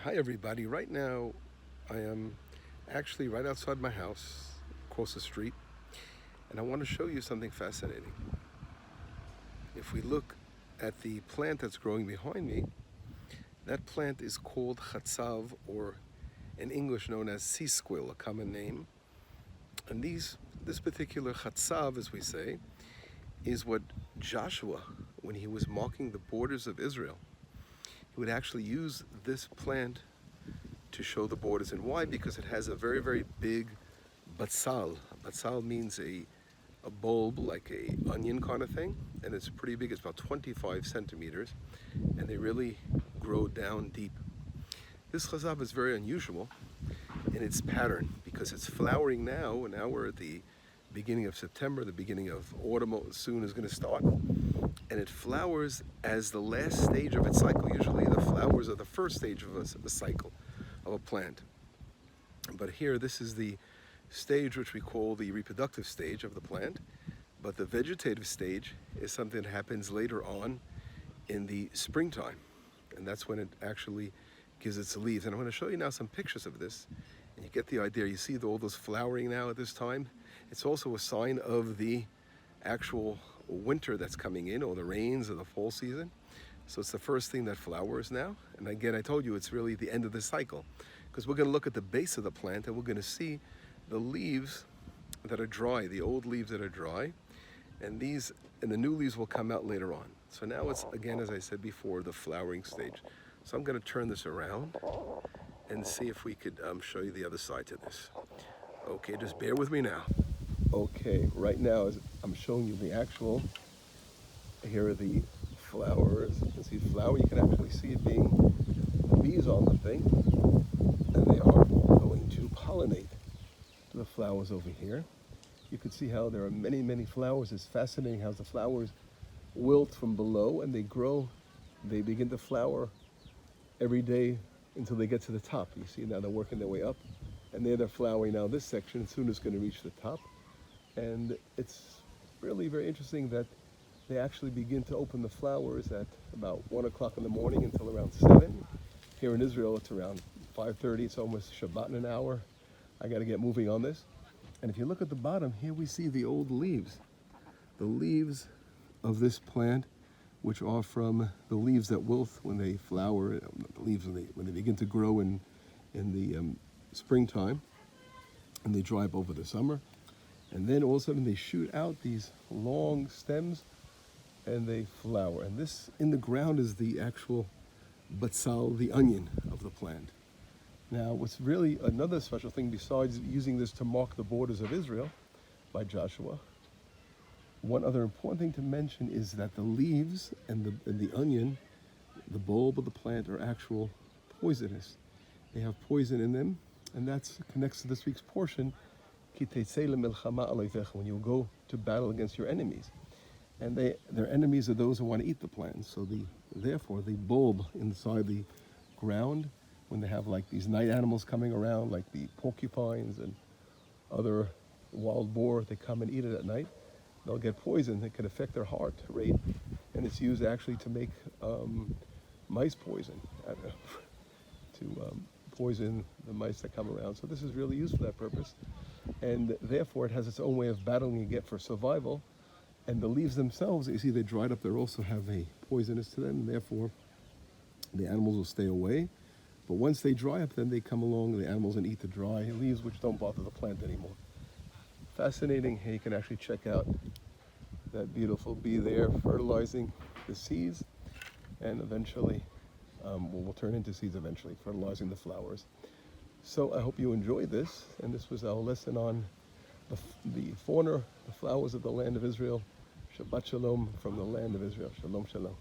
Hi everybody. Right now I am actually right outside my house, across the street, and I want to show you something fascinating. If we look at the plant that's growing behind me, that plant is called Chatzav, or in English known as sea squill, a common name. And this particular Chatzav, as we say, is what Joshua, when he was marking the borders of Israel, he would actually use this plant to show the borders. And why? Because it has a very, very big batzal. Batzal means a bulb, like a onion kind of thing, and it's pretty big. It's about 25 centimeters, and they really grow down deep. This chazab is very unusual in its pattern because it's flowering now, and now we're at the beginning of September, the beginning of autumn soon is going to start, and it flowers as the last stage of its cycle. Usually the flowers are the first stage of a cycle of a plant. But here, this is the stage which we call the reproductive stage of the plant, but the vegetative stage is something that happens later on in the springtime, and that's when it actually gives its leaves. And I'm going to show you now some pictures of this, and you get the idea. You see all those flowering now at this time. It's also a sign of the actual winter that's coming in, or the rains of the fall season. So it's the first thing that flowers now. And again, I told you it's really the end of the cycle, because we're going to look at the base of the plant and we're going to see the leaves that are dry, the old leaves that are dry, and the new leaves will come out later on. So now it's, again, as I said before, the flowering stage. So I'm going to turn this around and see if we could show you the other side to this. Okay, just bear with me now. Okay, right now as I'm showing you the actual, here are the flowers. You can see flower, you can actually see it being bees on the thing, and they are going to pollinate the flowers over here. You can see how there are many, many flowers. It's fascinating how the flowers wilt from below and they grow. They begin to flower every day until they get to the top. You see now they're working their way up, and there they're flowering now this section. Soon it's going to reach the top. And it's really very interesting that they actually begin to open the flowers at about 1 o'clock in the morning until around 7. Here in Israel, it's around 5:30. It's almost Shabbat in an hour. I got to get moving on this. And if you look at the bottom, here we see the old leaves. The leaves of this plant, which are from the leaves that wilt when they flower, the leaves when they begin to grow in the springtime, and they dry up over the summer. And then all of a sudden they shoot out these long stems and they flower. And this in the ground is the actual batzal, the onion of the plant. Now, what's really another special thing besides using this to mark the borders of Israel by Joshua, one other important thing to mention is that the leaves and the onion, the bulb of the plant, are actual poisonous. They have poison in them, and that connects to this week's portion, when you go to battle against your enemies. And their enemies are those who want to eat the plant. So therefore, the bulb inside the ground, when they have like these night animals coming around, like the porcupines and other wild boar, they come and eat it at night, they'll get poisoned. It could affect their heart rate. And it's used actually to make mice poison, to poison the mice that come around. So this is really used for that purpose. And therefore, it has its own way of battling again for survival. And the leaves themselves, you see they dried up, they also have a poisonous to them, and therefore the animals will stay away. But once they dry up, then they come along, the animals, and eat the dry leaves, which don't bother the plant anymore. Fascinating. Here you can actually check out that beautiful bee there fertilizing the seeds, and eventually will turn into seeds eventually, fertilizing the flowers. So I hope you enjoyed this, and this was our lesson on the fauna, the flowers of the land of Israel. Shabbat Shalom from the land of Israel. Shalom, shalom.